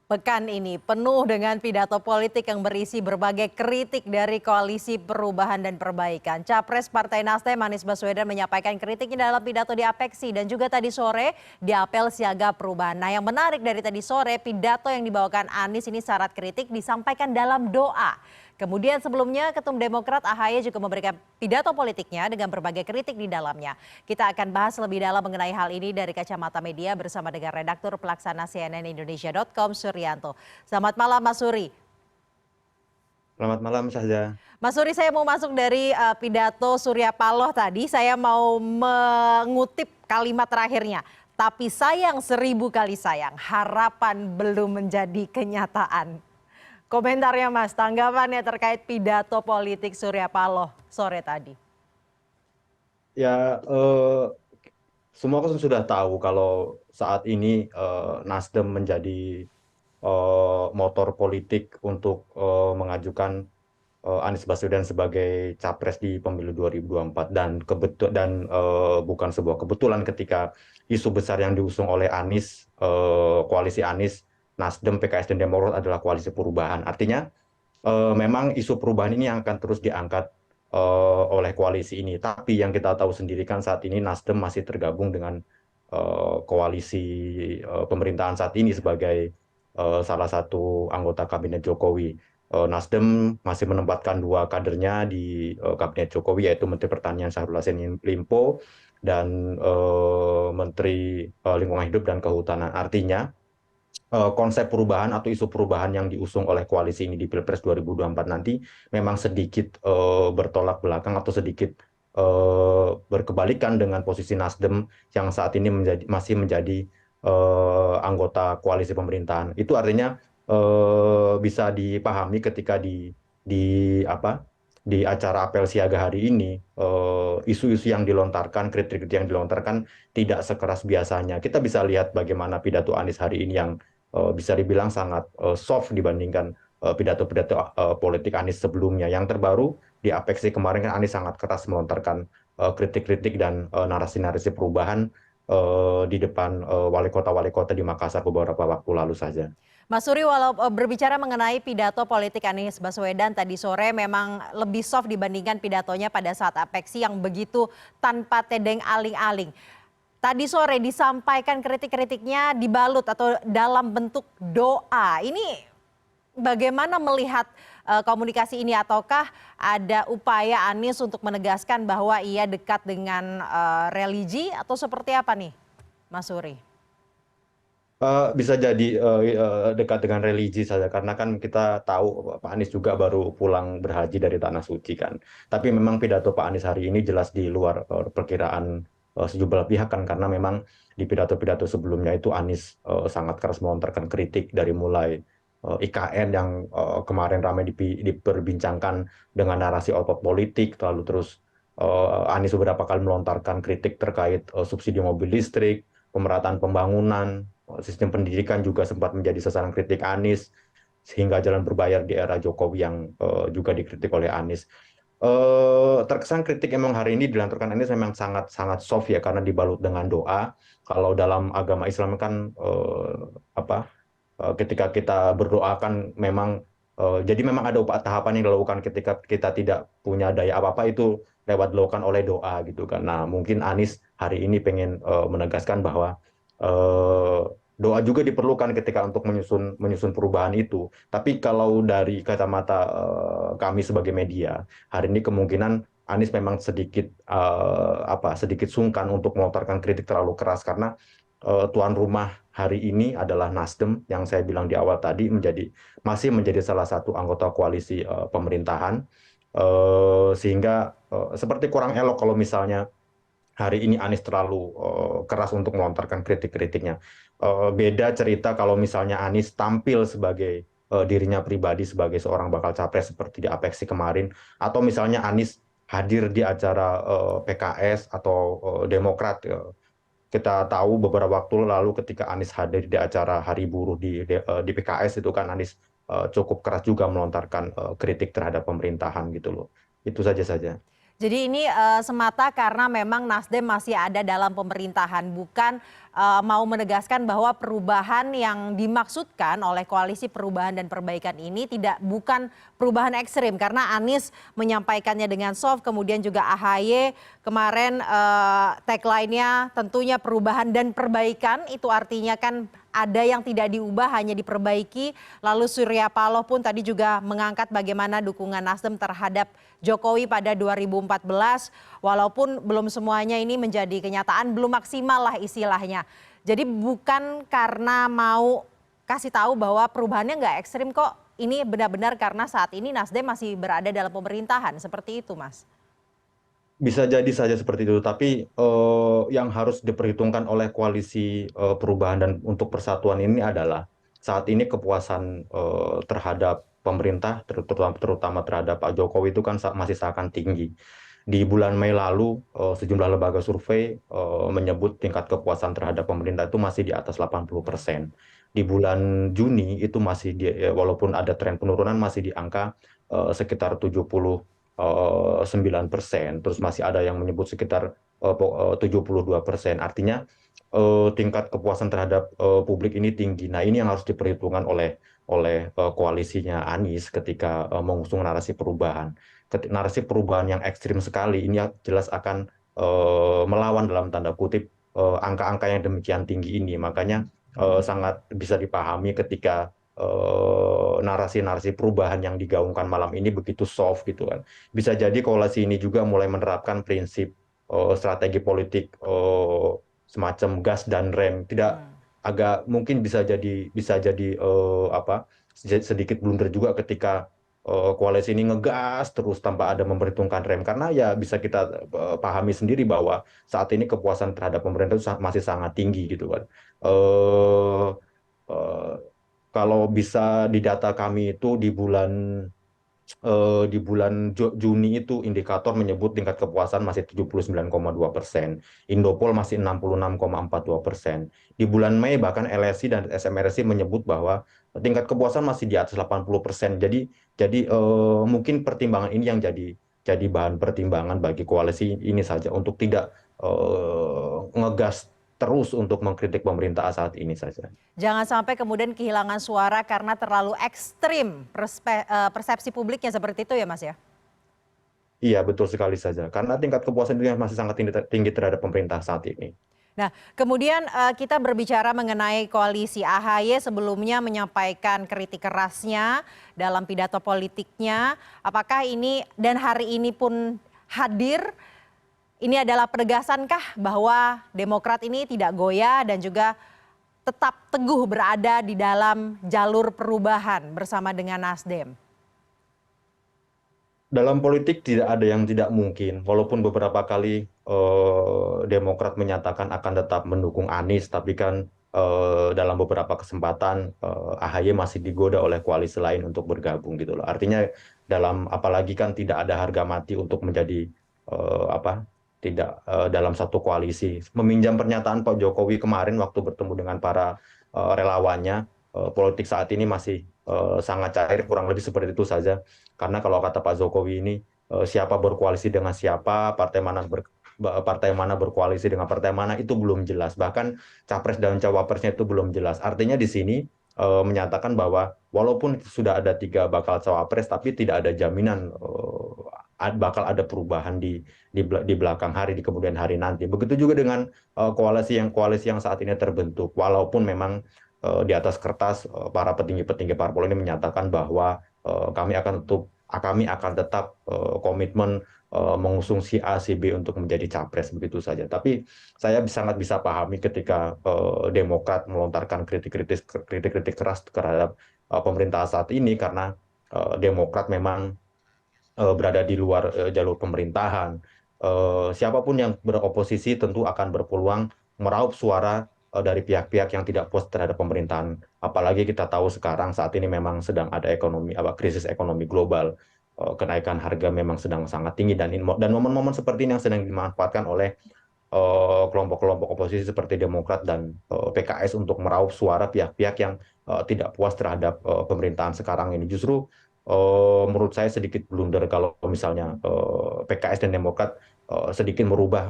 Pekan ini penuh dengan pidato politik yang berisi berbagai kritik dari Koalisi Perubahan dan Perbaikan. Capres Partai Nasdem Anies Baswedan menyampaikan kritiknya dalam pidato di Apeksi dan juga tadi sore di Apel Siaga Perubahan. Nah, yang menarik dari tadi sore, pidato yang dibawakan Anies ini syarat kritik disampaikan dalam doa. Kemudian sebelumnya Ketum Demokrat AHY juga memberikan pidato politiknya dengan berbagai kritik di dalamnya. Kita akan bahas lebih dalam mengenai hal ini dari kacamata media bersama dengan redaktur pelaksana cnnindonesia.com Suryanto. Selamat malam Mas Suri. Selamat malam Saja. Mas Suri, saya mau masuk dari pidato Surya Paloh tadi. Saya mau mengutip kalimat terakhirnya. Tapi sayang 1000 kali sayang, harapan belum menjadi kenyataan. Komentarnya Mas, tanggapannya terkait pidato politik Surya Paloh sore tadi. Ya, semua kan sudah tahu kalau saat ini Nasdem menjadi motor politik untuk mengajukan Anies Baswedan sebagai capres di pemilu 2024 dan bukan sebuah kebetulan ketika isu besar yang diusung oleh Anies, koalisi Anies, Nasdem, PKS dan Demokrat adalah koalisi perubahan. Artinya memang isu perubahan ini yang akan terus diangkat oleh koalisi ini. Tapi yang kita tahu sendiri kan saat ini Nasdem masih tergabung dengan koalisi pemerintahan saat ini sebagai salah satu anggota kabinet Jokowi. Nasdem masih menempatkan dua kadernya di kabinet Jokowi, yaitu Menteri Pertanian Syahrul Yassin Limpo dan Menteri Lingkungan Hidup dan Kehutanan. Artinya konsep perubahan atau isu perubahan yang diusung oleh koalisi ini di Pilpres 2024 nanti memang sedikit bertolak belakang atau sedikit berkebalikan dengan posisi Nasdem yang saat ini masih menjadi anggota koalisi pemerintahan. Itu artinya bisa dipahami ketika di di acara apel siaga hari ini isu-isu yang dilontarkan, kritik-kritik yang dilontarkan tidak sekeras biasanya. Kita bisa lihat bagaimana pidato Anies hari ini yang bisa dibilang sangat soft dibandingkan pidato-pidato politik Anies sebelumnya. Yang terbaru di Apeksi kemarin kan Anies sangat keras melontarkan kritik-kritik dan narasi-narasi perubahan di depan wali kota di Makassar beberapa waktu lalu saja. Mas Suri, walau berbicara mengenai pidato politik Anies Baswedan tadi sore memang lebih soft dibandingkan pidatonya pada saat Apeksi yang begitu tanpa tedeng aling-aling. Tadi sore disampaikan kritik-kritiknya dibalut atau dalam bentuk doa. Ini bagaimana melihat komunikasi ini, ataukah ada upaya Anies untuk menegaskan bahwa ia dekat dengan religi atau seperti apa nih, Mas Suri? Bisa jadi dekat dengan religi saja karena kan kita tahu Pak Anies juga baru pulang berhaji dari Tanah Suci kan. Tapi memang pidato Pak Anies hari ini jelas di luar perkiraan sejumlah pihak kan karena memang di pidato-pidato sebelumnya itu Anies sangat keras melontarkan kritik dari mulai IKN yang kemarin ramai diperbincangkan dengan narasi otot politik, lalu terus Anies beberapa kali melontarkan kritik terkait subsidi mobil listrik, pemerataan pembangunan, sistem pendidikan juga sempat menjadi sasaran kritik Anies, sehingga jalan berbayar di era Jokowi yang juga dikritik oleh Anies. Terkesan kritik emang hari ini dilanturkan Anies memang sangat sangat soft ya karena dibalut dengan doa. Kalau dalam agama Islam kan ketika kita berdoa kan memang jadi memang ada tahapan yang dilakukan ketika kita tidak punya daya apa-apa itu lewat dilakukan oleh doa gitu kan. Nah, mungkin Anies hari ini pengen menegaskan bahwa eh, doa juga diperlukan ketika untuk menyusun perubahan itu. Tapi kalau dari kacamata kami sebagai media, hari ini kemungkinan Anies memang sedikit sedikit sungkan untuk melontarkan kritik terlalu keras karena tuan rumah hari ini adalah Nasdem yang saya bilang di awal tadi masih menjadi salah satu anggota koalisi pemerintahan sehingga seperti kurang elok kalau misalnya hari ini Anies terlalu keras untuk melontarkan kritik-kritiknya. Beda cerita kalau misalnya Anies tampil sebagai dirinya pribadi sebagai seorang bakal capres seperti di Apeksi kemarin, atau misalnya Anies hadir di acara PKS atau Demokrat. Kita tahu beberapa waktu lalu ketika Anies hadir di acara Hari Buruh di PKS itu kan Anies cukup keras juga melontarkan kritik terhadap pemerintahan gitu loh. Itu saja. Jadi ini semata karena memang Nasdem masih ada dalam pemerintahan, bukan mau menegaskan bahwa perubahan yang dimaksudkan oleh koalisi perubahan dan perbaikan ini bukan perubahan ekstrim karena Anies menyampaikannya dengan soft, kemudian juga AHY kemarin tagline-nya tentunya perubahan dan perbaikan, itu artinya kan ada yang tidak diubah hanya diperbaiki. Lalu Surya Paloh pun tadi juga mengangkat bagaimana dukungan Nasdem terhadap Jokowi pada 2014, walaupun belum semuanya ini menjadi kenyataan, belum maksimal lah istilahnya. Jadi bukan karena mau kasih tahu bahwa perubahannya nggak ekstrim kok, ini benar-benar karena saat ini Nasdem masih berada dalam pemerintahan, seperti itu Mas. Bisa jadi saja seperti itu, tapi yang harus diperhitungkan oleh koalisi perubahan dan untuk persatuan ini adalah saat ini kepuasan terhadap pemerintah, terutama terhadap Pak Jokowi itu kan masih seakan tinggi. Di bulan Mei lalu, sejumlah lembaga survei menyebut tingkat kepuasan terhadap pemerintah itu masih di atas 80%. Di bulan Juni itu masih walaupun ada tren penurunan masih di angka sekitar 79%, terus masih ada yang menyebut sekitar 72%. Artinya tingkat kepuasan terhadap publik ini tinggi. Nah, ini yang harus diperhitungkan oleh koalisinya Anies ketika mengusung narasi perubahan. Narasi perubahan yang ekstrim sekali ini jelas akan melawan dalam tanda kutip angka-angka yang demikian tinggi ini. Makanya sangat bisa dipahami ketika narasi-narasi perubahan yang digaungkan malam ini begitu soft gitu kan. Bisa jadi koalisi ini juga mulai menerapkan prinsip strategi politik semacam gas dan rem. Tidak agak mungkin bisa jadi apa sedikit blunder juga ketika koalisi ini ngegas terus tanpa ada memperhitungkan rem karena ya bisa kita pahami sendiri bahwa saat ini kepuasan terhadap pemerintah itu masih sangat tinggi gitu kan. Eh, eh, Kalau bisa di data kami itu di bulan Juni itu indikator menyebut tingkat kepuasan masih 79,2%, Indopol masih 66,42%. Di bulan Mei bahkan LSI dan SMRSI menyebut bahwa tingkat kepuasan masih di atas 80%. Jadi mungkin pertimbangan ini yang jadi bahan pertimbangan bagi koalisi ini saja untuk tidak ngegas terus untuk mengkritik pemerintah saat ini saja. Jangan sampai kemudian kehilangan suara karena terlalu ekstrim persepsi publiknya seperti itu ya Mas ya? Iya, betul sekali saja. Karena tingkat kepuasan dunia masih sangat tinggi terhadap pemerintah saat ini. Nah, kemudian kita berbicara mengenai koalisi. AHY sebelumnya menyampaikan kritik kerasnya dalam pidato politiknya. Apakah ini dan hari ini pun hadir, ini adalah penegasankah bahwa Demokrat ini tidak goyah dan juga tetap teguh berada di dalam jalur perubahan bersama dengan Nasdem? Dalam politik tidak ada yang tidak mungkin, walaupun beberapa kali Demokrat menyatakan akan tetap mendukung Anies, tapi kan dalam beberapa kesempatan AHY masih digoda oleh koalisi lain untuk bergabung gitu loh. Artinya apalagi kan tidak ada harga mati untuk menjadi apa tidak dalam satu koalisi. Meminjam pernyataan Pak Jokowi kemarin waktu bertemu dengan para relawannya, politik saat ini masih sangat cair, kurang lebih seperti itu saja. Karena kalau kata Pak Jokowi ini siapa berkoalisi dengan siapa, partai mana berkoalisi dengan partai mana itu belum jelas. Bahkan capres dan cawapresnya itu belum jelas. Artinya di sini menyatakan bahwa walaupun sudah ada 3 bakal cawapres, tapi tidak ada jaminan bakal ada perubahan di belakang hari, di kemudian hari nanti. Begitu juga dengan koalisi yang saat ini terbentuk. Walaupun memang di atas kertas para petinggi-petinggi parpol ini menyatakan bahwa kami akan tetap komitmen mengusung si A, si B untuk menjadi capres begitu saja. Tapi saya sangat bisa pahami ketika Demokrat melontarkan kritik keras terhadap pemerintah saat ini karena Demokrat memang berada di luar jalur pemerintahan. Siapapun yang beroposisi tentu akan berpeluang meraup suara dari pihak-pihak yang tidak puas terhadap pemerintahan. Apalagi kita tahu sekarang saat ini memang sedang ada krisis ekonomi global. Kenaikan harga memang sedang sangat tinggi dan momen-momen seperti ini yang sedang dimanfaatkan oleh kelompok-kelompok oposisi seperti Demokrat dan PKS untuk meraup suara pihak-pihak yang tidak puas terhadap pemerintahan sekarang ini. Justru menurut saya sedikit blunder kalau misalnya PKS dan Demokrat sedikit merubah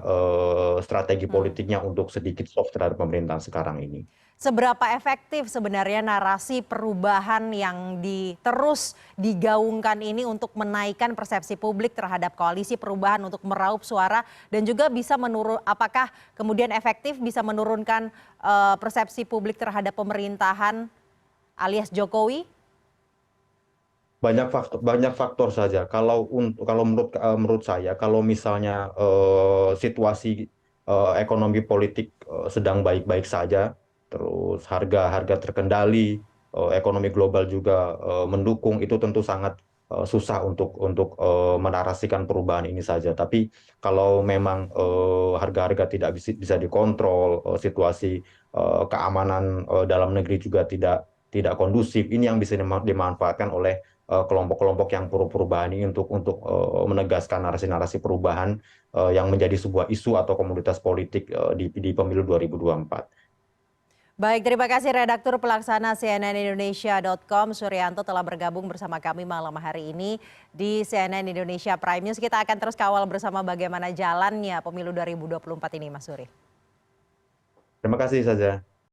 strategi Hmm. politiknya untuk sedikit soft terhadap pemerintahan sekarang ini. Seberapa efektif sebenarnya narasi perubahan yang terus digaungkan ini untuk menaikkan persepsi publik terhadap koalisi perubahan untuk meraup suara dan juga bisa apakah kemudian efektif bisa menurunkan persepsi publik terhadap pemerintahan alias Jokowi? Banyak faktor saja. Kalau menurut saya, kalau misalnya situasi ekonomi politik sedang baik-baik saja, terus harga-harga terkendali, ekonomi global juga mendukung, itu tentu sangat susah untuk menarasikan perubahan ini saja. Tapi kalau memang harga-harga tidak bisa dikontrol, situasi keamanan dalam negeri juga tidak kondusif, ini yang bisa dimanfaatkan oleh kelompok-kelompok yang perubahan ini untuk menegaskan narasi-narasi perubahan yang menjadi sebuah isu atau komoditas politik di pemilu 2024. Baik, terima kasih Redaktur Pelaksana CNNIndonesia.com Suryanto telah bergabung bersama kami malam hari ini di CNN Indonesia Prime News. Kita akan terus kawal bersama bagaimana jalannya pemilu 2024 ini, Mas Suri. Terima kasih saja.